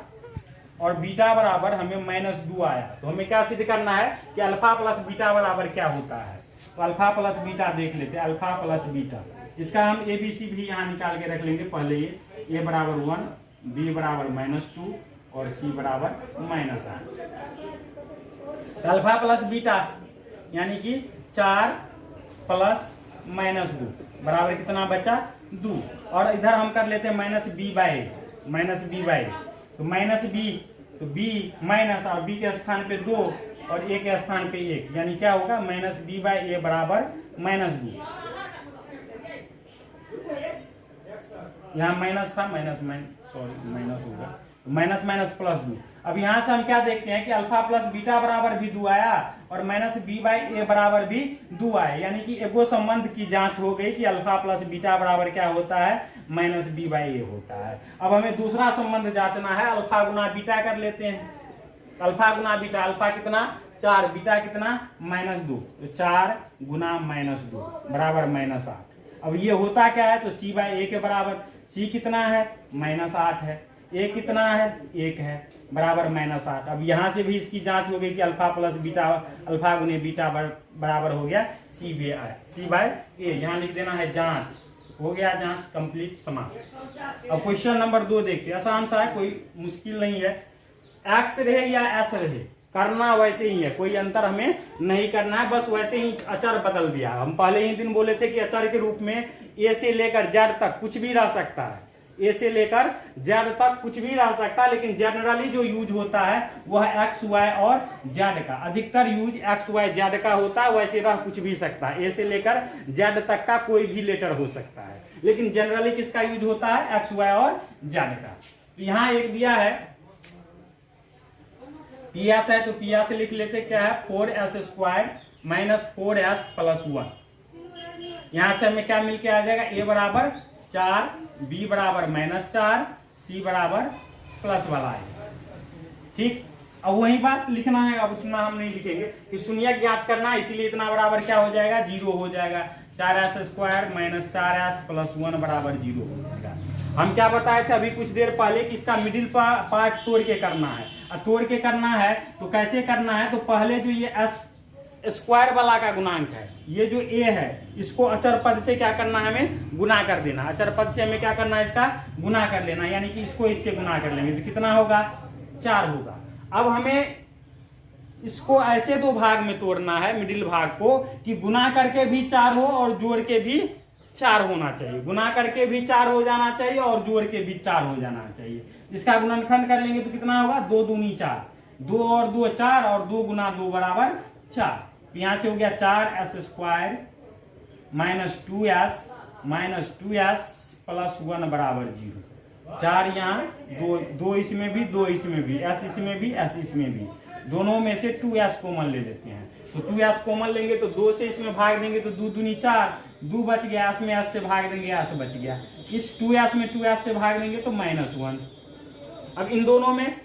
और बीटा बराबर हमें माइनस 2 आया, तो हमें क्या सिद्ध करना है कि अल्फा प्लस बीटा बराबर क्या होता है। तो अल्फा प्लस बीटा देख लेते हैं। अल्फा प्लस बीटा, इसका हम ABC भी यहाँ निकाल के रख लेंगे। पहले ये A बराबर 1, B बराबर -2 और C बराबर -8। अल्फा प्लस बीटा यानी कि 4 प्लस -2 बराबर कितना बचा? 2। और इधर हम कर लेते हैं -B/A। माइनस बी बाई ए, तो माइनस बी, तो बी माइनस और बी के स्थान पे 2 और ए के स्थान पे 1, यानी क्या होगा माइनस बी बाई ए बराबर माइनस 2। यहाँ माइनस था, माइनस माइनस होगा, माइनस माइनस प्लस 2। अब यहाँ से हम क्या देखते हैं कि अल्फा प्लस बीटा बराबर भी 2 आया और माइनस बी बाई ए बराबर भी 2 आया, यानी कि एगो संबंध की जांच हो गई कि अल्फा प्लस बीटा बराबर क्या होता है, माइनस बी बाई ए होता है। अब हमें दूसरा संबंध जांचना है, अल्फा गुना बीटा कर लेते हैं। अल्फा गुना बीटा, अल्फा कितना 4, बीटा कितना -2, तो 4 गुना -2 बराबर -8। अब ये होता क्या है, तो सी बाई ए के बराबर, सी कितना है -8 है, ए कितना है 1 है, बराबर -8। अब यहाँ से भी इसकी जांच हो गई कि अल्फा प्लस बीटा, अल्फा गुने बीटा बराबर हो गया सी बाई ए। यहाँ लिख देना है जांच, हो गया जांच कंप्लीट समाप्त। अब क्वेश्चन नंबर 2 देखते हैं, आसान सा है, कोई मुश्किल नहीं है। एक्स रहे या एस रहे, करना वैसे ही है, कोई अंतर हमें नहीं करना है, बस वैसे ही अचर बदल दिया। हम पहले ही दिन बोले थे कि अचर के रूप में ए से लेकर जेड तक कुछ भी रह सकता है, ए से लेकर जेड तक कुछ भी रह सकता है, लेकिन जनरली जो यूज होता है वह एक्स वाई और जेड का, अधिकतर यूज एक्स वाई जेड का होता है, वैसे रह कुछ भी सकता है, ए से लेकर जेड तक का कोई भी लेटर हो सकता है, लेकिन जनरली किसका यूज होता है, एक्स वाई और जेड का। तो यहाँ एक दिया है पी एस है, तो पी एस लिख लेते क्या है 4s² माइनस 4s प्लस 1। यहां से हमें क्या मिल के आ जाएगा, ए बराबर 4, बी बराबर -4, सी बराबर प्लस वाला है। ठीक, अब वही बात लिखना है, अब उतना हम नहीं लिखेंगे कि शून्य ज्ञात करना है, इसीलिए इतना बराबर क्या हो जाएगा 0 हो जाएगा, 4s² माइनस 4s प्लस 1 बराबर 0 हो जाएगा। हम क्या बताए थे अभी कुछ देर पहले कि इसका मिडिल पार्ट तोड़ के करना है, तोड़ के करना है तो कैसे करना है, तो पहले जो ये s² वाला का गुणांक है, ये जो a है, इसको अचर पद से क्या करना है, हमें गुना कर देना, अचर पद से हमें क्या करना है, इसका गुना कर लेना, यानी कि इसको इससे गुना कर लेंगे तो कितना होगा 4 होगा। अब हमें इसको ऐसे दो भाग में तोड़ना है, मिडिल भाग को, कि गुना करके भी 4 हो और जोड़ के भी 4 होना चाहिए, गुना करके भी 4 हो जाना चाहिए और जोड़ के भी 4 हो जाना चाहिए। इसका गुणनखंड कर लेंगे तो कितना होगा 2 दूनी 4, 2 और 2 4 और 2 गुना 2 बराबर 4। यहां से हो गया 4s² माइनस 2s प्लस 1 बराबर 0। 4 यहाँ, 2 इसमें भी, 2 इसमें भी, s इसमें भी, s इसमें भी, दोनों में से 2s कॉमन ले लेते हैं, तो 2s कॉमन लेंगे तो 2 से इसमें भाग देंगे तो 2 दूनी 4, 2 बच गया, s में s से भाग देंगे s बच गया, इस 2s में 2s से भाग देंगे तो -1। अब इन दोनों में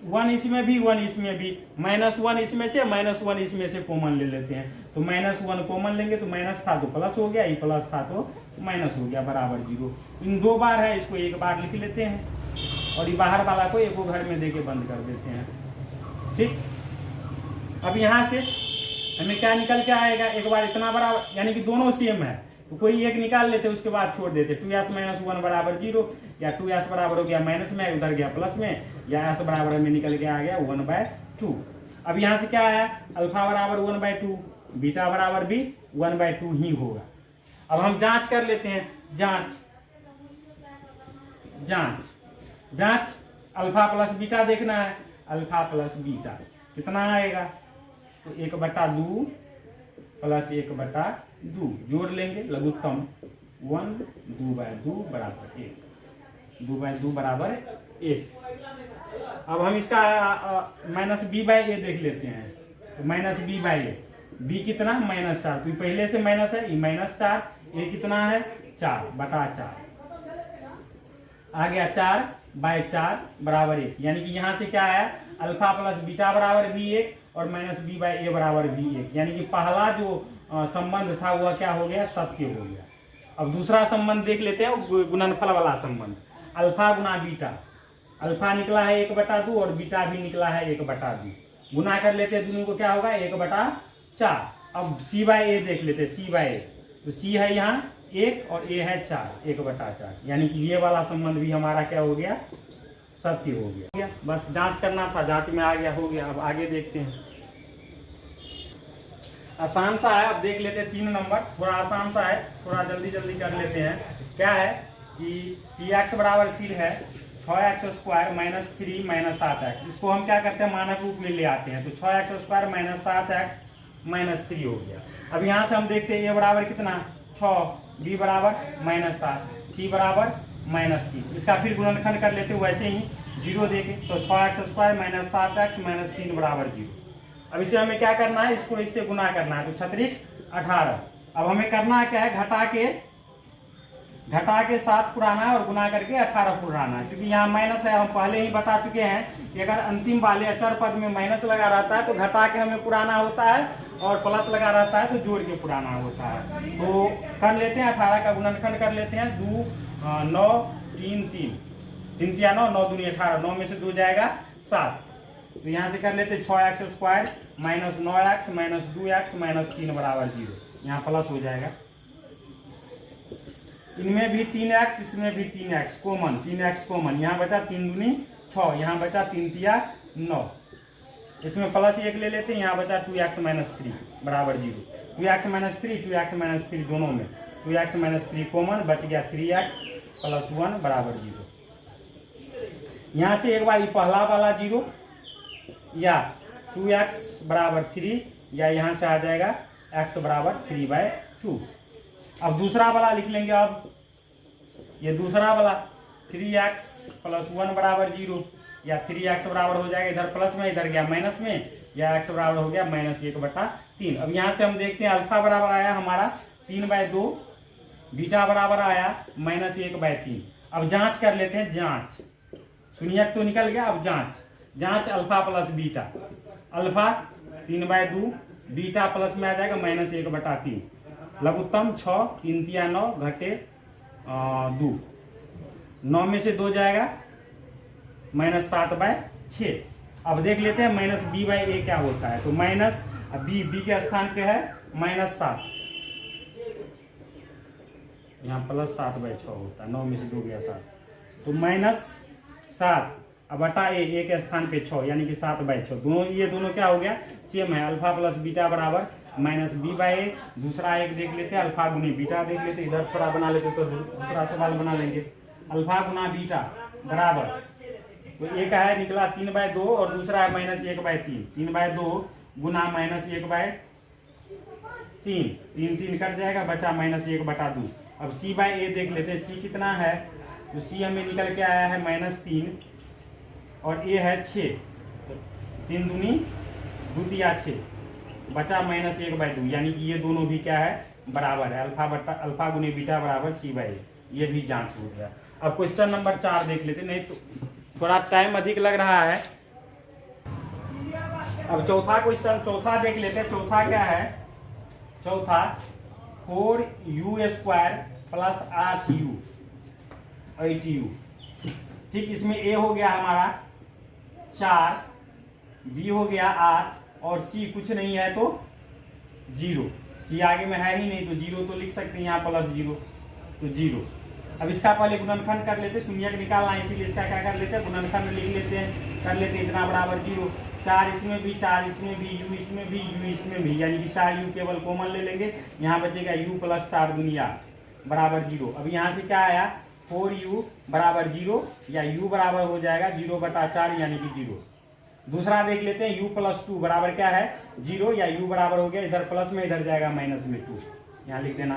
1 इसमें भी, 1 इसमें भी, -1 इसमें से, -1 इसमें से कॉमन ले लेते हैं, तो -1 कॉमन लेंगे तो माइनस था तो प्लस हो गया, ये प्लस था तो माइनस हो गया, बराबर 0। इन 2 बार है, इसको 1 बार लिख लेते हैं और ये बाहर वाला को एक घर में देके बंद कर देते हैं। ठीक, अब यहाँ से हमें क्या निकल के आएगा, एक बार इतना बराबर, यानी कि दोनों सेम है तो कोई एक निकाल लेते, उसके बाद छोड़ देते, 2s माइनस 1 बराबर 0, या 2s बराबर हो गया माइनस में, उधर गया प्लस में, या s बराबर में निकल के आ गया 1/2। अब यहाँ से क्या आया, अल्फा बराबर 1/2, बीटा बराबर भी 1/2 ही होगा। अब हम जांच कर लेते हैं, जांच अल्फा प्लस बीटा देखना है, अल्फा प्लस बीटा कितना आएगा, तो 1/2 प्लस 1/2 जोड़ लेंगे, लघुत्तम 1, 2/2 बराबर 1, 2/2 बराबर 1। अब हम इसका माइनस बी बाई ए देख लेते हैं, तो minus b by a, b कितना -4, तो पहले से माइनस है, ये -4, ए कितना है 4/4, आ गया 4/4 बराबर 1, यानी कि यहाँ से क्या आया, अल्फा प्लस बीटा बराबर भी 1 और माइनस बी बाई ए बराबर भी 1, यानी कि पहला जो संबंध था वह क्या हो गया, सत्य हो गया। अब दूसरा संबंध देख लेते हैं, गुणनफल वाला संबंध, अल्फा गुना बीटा, अल्फा निकला है 1/2 और बीटा भी निकला है 1/2, गुना कर लेते हैं दोनों को, क्या होगा 1/4। अब सी बाई ए देख लेते हैं, सी बाई ए, तो सी है यहाँ 1 और ए है 4, 1/4, यानी कि ये वाला संबंध भी हमारा क्या हो गया, सत्य हो गया। बस जांच करना था, जांच में आ गया, हो गया। अब आगे देखते हैं, आसान सा है, अब देख लेते हैं 3 नंबर, थोड़ा आसान सा है, थोड़ा जल्दी कर लेते हैं। क्या है कि px बराबर फिर है 6x² माइनस 3 माइनस 7x, इसको हम क्या करते हैं मानक रूप में ले आते हैं, तो 6x² माइनस 7x माइनस 3 हो गया। अब यहाँ से हम देखते हैं a बराबर कितना 6, b बराबर -7, c बराबर -3, इसका फिर गुणनखंड कर लेते हैं वैसे ही 0 देके, तो 6x² माइनस 7x माइनस 3 बराबर 0। अब इसे हमें क्या करना है, इसको इससे गुना करना है, तो 36 18। अब हमें करना क्या है, घटा के 7 पुराना है और गुना करके 18 पुराना है। क्योंकि यहाँ माइनस है, हम पहले ही बता चुके हैं कि अगर अंतिम वाले अचर पद में माइनस लगा रहता है तो घटा के हमें पुराना होता है, और प्लस लगा रहता है तो जोड़ के पुराना होता है। तो कर लेते हैं 18 का गुणनखंड कर लेते हैं, 2 9 3 3 3 3 9 9 दूनी 18, 9 में से 2 जाएगा 7। तो यहाँ से कर लेते 6x² minus 9x minus 2x minus 3 बराबर 0, यहाँ प्लस हो जाएगा। इनमें भी 3x इसमें भी 3x कॉमन, 3x कॉमन, यहाँ बचा 3 दूनी 6, यहाँ बचा 3 तिया 9, इसमें प्लस 1 ले लेते हैं, यहाँ बचा 2x माइनस 3 बराबर 0, 2x माइनस 3 2x माइनस 3 दोनों में 2x माइनस 3 कॉमन, बच गया 3x प्लस 1 बराबर 0। यहाँ से एक बार ये पहला वाला 0 या 2x बराबर 3, या यहाँ से आ जाएगा x बराबर 3/2। अब दूसरा वाला लिख लेंगे, अब ये दूसरा वाला 3x प्लस 1 बराबर 0, या 3x बराबर हो जाएगा, इधर प्लस में इधर गया माइनस में, या x बराबर हो गया -1/3। अब यहाँ से हम देखते हैं अल्फा बराबर आया हमारा 3/2, बीटा बराबर आया -1/3। अब जांच कर लेते हैं, जांच शून्यक तो निकल गया, अब जांच alpha plus beta, alpha 3/2, beta plus में आ जाएगा -1/3, लघुत्तम 6 3 तिया 9 घटे 2, 9 में से 2 जाएगा -7/6। अब देख लेते हैं -b/a क्या होता है, तो माइनस b के स्थान पे है -7, यहाँ +7/6 होता है, 9 में से 2 गया 7, तो -7 अब बटा a के स्थान पे 6, यानी कि 7/6, दोनों ये दोनों क्या हो गया सेम है, अल्फा प्लस बीटा बराबर -b/a। दूसरा एक देख लेते हैं, अल्फा गुने बीटा देख लेते, इधर थोड़ा बना लेते तो दूसरा सवाल बना लेंगे। अल्फा गुना बीटा बराबर, तो एक है निकला 3/2 और दूसरा है -1/3, 3/2 गुना -1/3, 3 कट जाएगा, बचा -1/2। अब c/a देख लेते हैं, c कितना है, तो c हमें निकल के आया है -3 और a है 6, तो 3 दूनी 2 तिया 6, बचा -1/2, यानी कि ये दोनों भी क्या है बराबर है, अल्फा गुने बीटा बराबर c/a, ये भी जांच हो गया। अब क्वेश्चन नंबर 4 देख लेते, नहीं तो थोड़ा टाइम अधिक लग रहा है। अब चौथा क्वेश्चन, चौथा देख लेते, चौथा क्या है, चौथा 4u² प्लस 8u 8u, ठीक, इसमें a हो गया हमारा 4, b हो गया 8 और c कुछ नहीं है तो 0, c आगे में है ही नहीं तो 0 तो लिख सकते हैं, यहाँ +0 तो 0। अब इसका पहले गुणनखंड कर लेते, शून्यक निकालना है, इसीलिए इसका क्या कर लेते हैं गुणनखंड लिख लेते हैं, कर लेते इतना बराबर 0, 4 इसमें भी 4 इसमें भी, u इसमें भी u इसमें भी, यानी कि 4u केवल कॉमन ले लेंगे, यहाँ बचेगा u प्लस 4 दुनिया बराबर 0। अब यहाँ से क्या आया 4u बराबर 0, या u बराबर हो जाएगा 0/4 यानी कि 0। दूसरा देख लेते हैं, u प्लस 2 बराबर क्या है 0, या u बराबर हो गया, इधर प्लस में इधर जाएगा माइनस में 2, यहाँ लिख देना।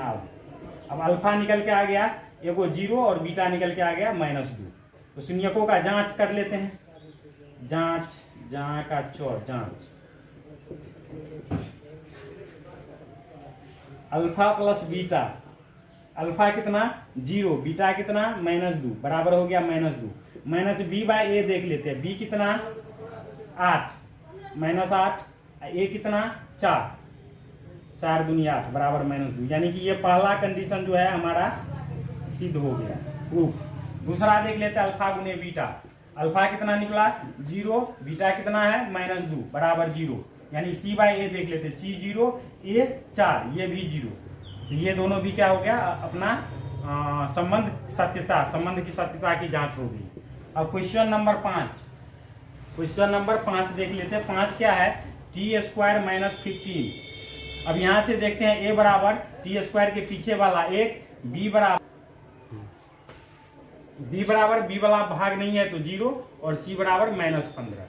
अब अल्फा निकल के आ गया एगो 0 और बीटा निकल के आ गया -2। तो शून्यकों का जांच कर लेते हैं, जांच जांच अल्फा प्लस बीटा, अल्फा कितना 0, बीटा कितना -2 बराबर हो गया -2, -b/a देख लेते हैं, b कितना 8 -8, a कितना 4 दूनी 8 बराबर -2, यानी कि ये पहला कंडीशन जो है हमारा सिद्ध हो गया, प्रूफ। दूसरा देख लेते हैं अल्फा गुने बीटा, अल्फा कितना निकला 0, बीटा कितना है -2 बराबर 0, यानी c/a देख लेते, c 0 a 4, ये भी 0, तो ये दोनों भी क्या हो गया अपना संबंध की सत्यता की जांच हो गई। अब क्वेश्चन नंबर 5 देख लेते हैं, 5 क्या है t² - 15। अब यहां से देखते हैं a बराबर t² के पीछे वाला 1, b बराबर बी बराबर बी वाला भाग नहीं है तो 0 और सी बराबर -15।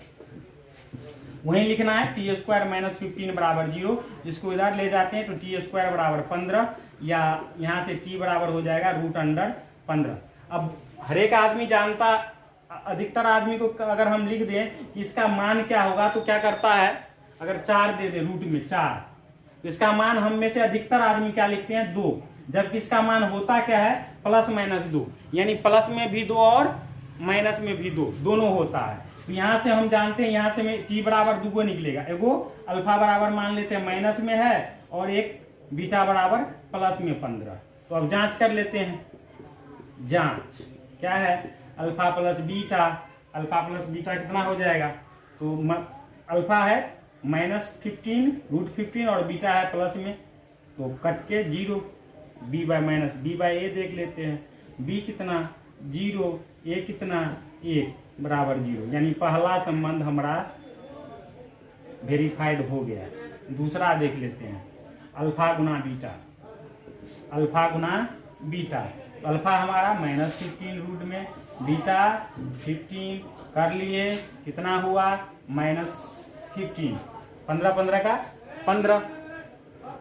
वहीं लिखना है टी स्क्वायर -15 बराबर 0। इसको इधर ले जाते हैं तो टी स्क्वायर बराबर 15 या यहाँ से टी बराबर हो जाएगा √15। अब हर एक आदमी जानता, अधिकतर आदमी को अगर हम लिख दें कि इसका मान क्या होगा तो क्या करता है, अगर 4 दे दे रूट में 4 तो इसका मान हम में से अधिकतर आदमी क्या लिखते हैं 2, जबकि इसका मान होता क्या है +-2, यानी प्लस में भी 2 और माइनस में भी 2 दोनों होता है। तो यहाँ से हम जानते हैं, यहाँ से में टी बराबर 2 निकलेगा, एगो अल्फा बराबर मान लेते हैं माइनस में है और एक बीटा बराबर +15। तो अब जांच कर लेते हैं। जांच क्या है, alpha plus beta, alpha plus beta कितना हो जाएगा, तो अल्फा है -15 √15 और बीटा है प्लस में, तो कट के 0, b by minus b by a देख लेते हैं। b कितना 0, a कितना 1 बराबर 0, यानी पहला संबंध हमारा वेरीफाइड हो गया। दूसरा देख लेते हैं, अल्फा गुना बीटा, अल्फा गुना बीटा, तो अल्फा हमारा -15 रूट में, बीटा 15 कर लिए, कितना हुआ -15, 15 का 15।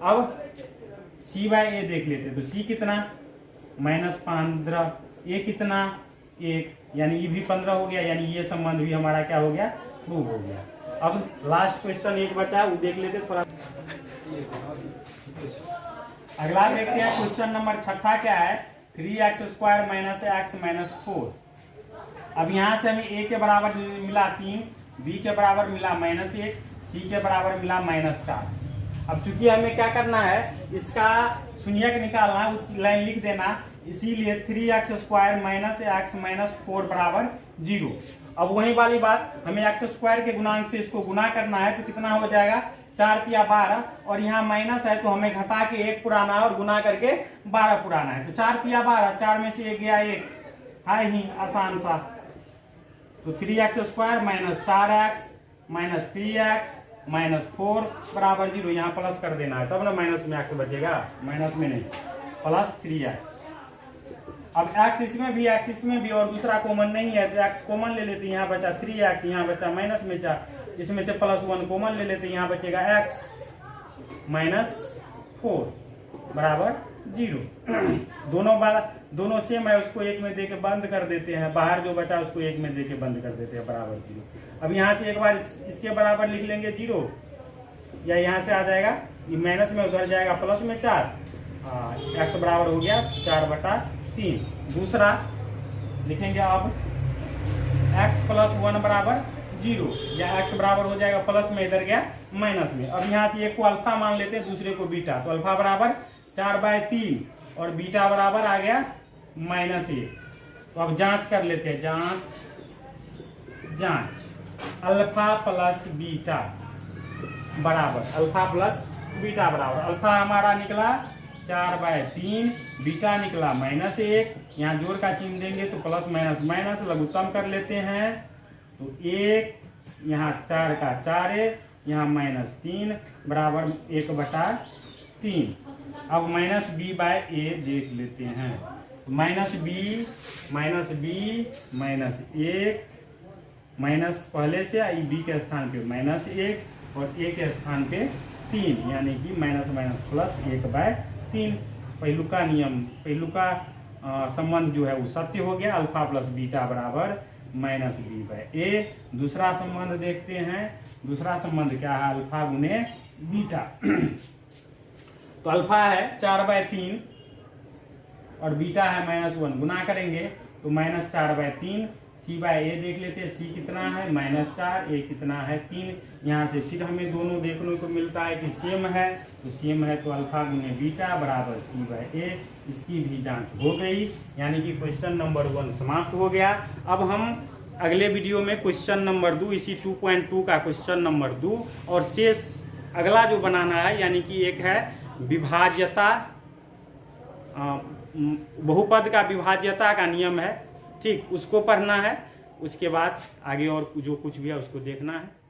अब c बाय ए देख लेते हैं, तो c कितना -15, a कितना 1, यानी ये भी 15 हो गया, यानी ये संबंध भी हमारा क्या हो गया, प्रूव हो गया। अब लास्ट क्वेश्चन एक बचा, वो देख लेते थोड़ा। अगला देखते हैं क्वेश्चन नंबर 6 क्या है, 3x² - x - 4। अब यहाँ से हमें a के बराबर मिला 3, b के बराबर मिला -1, c के बराबर मिला -4। अब चूंकि हमें क्या करना है, इसका शून्यक निकालना है, उस लाइन लिख देना, इसीलिए 3x² - x - 4 बराबर 0। अब वही वाली बात, हमें x² के गुणांक से इसको गुना करना है, तो कितना हो जाएगा 4 तिया 12, और यहाँ माइनस है तो हमें घटा के 1 पुराना और गुना करके 12 पुराना है, तो 4 तिया 12, 4 में से 1 गया 1, है ही आसान सा। तो 3x² - 4x - 3x - 4 बराबर 0, यहाँ प्लस कर देना है, तब ना माइनस में x बचेगा, माइनस में नहीं, +3x। अब x इसमें भी, x इसमें भी, और दूसरा कॉमन नहीं है तो x कॉमन ले लेते हैं, यहाँ बचा 3x, यहाँ बचा माइनस में 4, इसमें से +1 कॉमन ले लेते हैं, यहाँ बचेगा x - 4 बराबर 0। दोनों सेम है, उसको 1 में दे के बंद कर देते हैं, बाहर जो बचा उसको 1 में दे के बंद कर देते हैं, बराबर 0। अब यहाँ से एक बार इसके बराबर लिख लेंगे 0, या यहाँ से आ जाएगा, ये माइनस में उधर जाएगा प्लस में 4, x बराबर हो गया 4/3। दूसरा लिखेंगे अब x + 1 बराबर 0, या x बराबर हो जाएगा प्लस में, इधर गया माइनस में। अब यहाँ से एक को अल्फा मान लेते हैं, दूसरे को बीटा, तो अल्फा बराबर 4/3 और बीटा बराबर आ गया -1। तो अब जांच कर लेते हैं, जांच अल्फा प्लस बीटा बराबर, अल्फा प्लस बीटा बराबर, अल्फा हमारा निकला 4/3, बीटा निकला -1, यहाँ जोड़ का चिन्ह देंगे तो प्लस माइनस लघुत्तम कर लेते हैं, तो 1, यहाँ 4 का 4, यहाँ -3 बराबर 1/3। अब -b/a देख लेते हैं, -b -1 माइनस पहले से आई, b के स्थान पे -1 और a के स्थान पे 3, यानी कि -+1/3। पहलुका नियम, पहलुका संबंध जो है वो सत्य हो गया, अल्फा प्लस बीटा बराबर -b/a। दूसरा संबंध देखते हैं, दूसरा संबंध क्या है, अल्फा गुने बीटा। तो अल्फा है 4/3 और बीटा है -1, गुना करेंगे तो -4/3। c/a देख लेते हैं, c कितना है -4, a कितना है 3। यहाँ से फिर हमें दोनों देखने को मिलता है कि सेम है, तो सेम है तो अल्फा गुने बीटा बराबर c/a। इसकी भी जांच हो गई, यानी कि क्वेश्चन नंबर 1 समाप्त हो गया। अब हम अगले वीडियो में क्वेश्चन नंबर 2, इसी 2.2 का क्वेश्चन नंबर 2 और शेष अगला जो बनाना है, यानी कि एक है विभाज्यता, बहुपद का विभाज्यता का नियम है, ठीक, उसको पढ़ना है। उसके बाद आगे और जो कुछ भी है उसको देखना है।